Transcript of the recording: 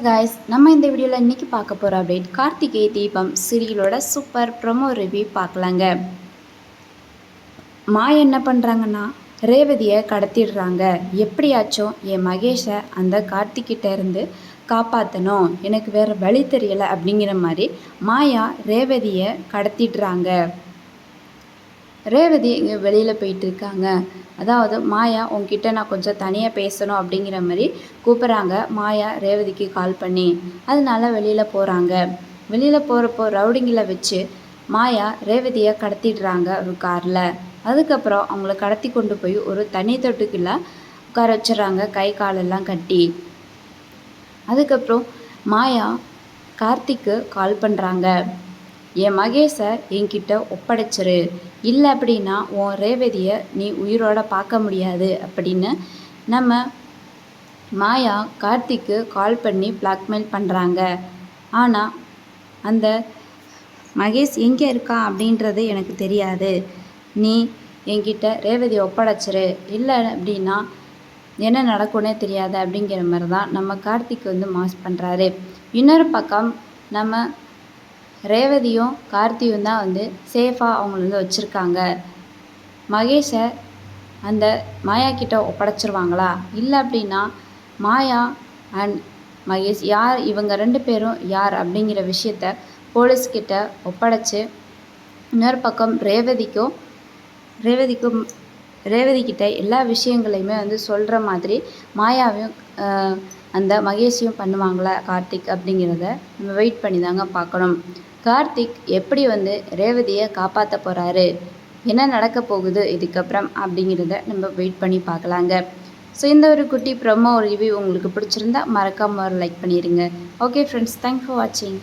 Guys நம்ம இந்த வீடியோல இன்னைக்கு பார்க்க போற update Karthigai Deepam சீரியலோட super promo review பார்க்கலாங்க. மாயா என்ன பண்றாங்கன்னா ரேவதியை கடத்திடுறாங்க. எப்படியாச்சும் என் மகேஷை அந்த கார்த்திகிட்ட இருந்து காப்பாற்றணும், எனக்கு வேற வழி தெரியல அப்படிங்கிற மாதிரி மாயா ரேவதியை கடத்திடுறாங்க. ரேவதி இங்கே வெளியில் போயிட்டு இருக்காங்க. அதாவது மாயா உங்ககிட்ட நான் கொஞ்சம் தனியாக பேசணும் அப்படிங்கிற மாதிரி கூப்பிட்றாங்க. மாயா ரேவதிக்கு கால் பண்ணி அதனால வெளியில் போகிறாங்க. வெளியில் போகிறப்போ ரவுடிங்களை வச்சு மாயா ரேவதியை கடத்திடுறாங்க ஒரு காரில். அதுக்கப்புறம் அவங்கள கடத்தி கொண்டு போய் ஒரு தனி தொட்டுக்குள்ளே உட்கார வச்சிடறாங்க, கை காலெல்லாம் கட்டி. அதுக்கப்புறம் மாயா கார்த்திக்கு கால் பண்ணுறாங்க. என் மகேஷை என்கிட்ட ஒப்படைச்சிரு, இல்லை அப்படின்னா உன் ரேவதியை நீ உயிரோட பார்க்க முடியாது அப்படின்னு நம்ம மாயா கார்த்திக்கு கால் பண்ணி பிளாக்மெயில் பண்ணுறாங்க. ஆனால் அந்த மகேஷ் எங்கே இருக்கான் அப்படின்றது எனக்கு தெரியாது, நீ என்கிட்ட ரேவதியை ஒப்படைச்சிரு, இல்லை அப்படின்னா என்ன நடக்கும்னே தெரியாது அப்படிங்கிற மாதிரி தான் நம்ம கார்த்திக் மாஸ் பண்ணுறாரு. இன்னொரு பக்கம் நம்ம ரேவதியும் கார்த்தியும் தான் சேஃபாக அவங்கள வச்சுருக்காங்க. மகேஷை அந்த மாயா கிட்ட ஒப்படைச்சிருவாங்களா, இல்லை அப்படின்னா மாயா அண்ட் மகேஷ் யார், இவங்க 2 பேரும் யார் அப்படிங்கிற விஷயத்த போலீஸ்கிட்ட ஒப்படைச்சு இன்னொரு பக்கம் ரேவதிக்கிட்ட எல்லா விஷயங்களையுமே சொல்கிற மாதிரி மாயாவையும் அந்த மகேஷையும் பண்ணுவாங்களா கார்த்திக் அப்படிங்கிறத நம்ம வெயிட் பண்ணி தாங்க பார்க்கணும். கார்த்திக் எப்படி ரேவதியை காப்பாற்ற போகிறாரு, என்ன நடக்க போகுது இதுக்கப்புறம் அப்படிங்கிறத நம்ம வெயிட் பண்ணி பார்க்கலாங்க. ஸோ இந்த ஒரு குட்டி ப்ரோமோ ரிவ்யூ உங்களுக்கு பிடிச்சிருந்தா மறக்காமல் ஒரு லைக் பண்ணிடுங்க. ஓகே ஃப்ரெண்ட்ஸ், தேங்க்ஸ் ஃபார் வாட்சிங்.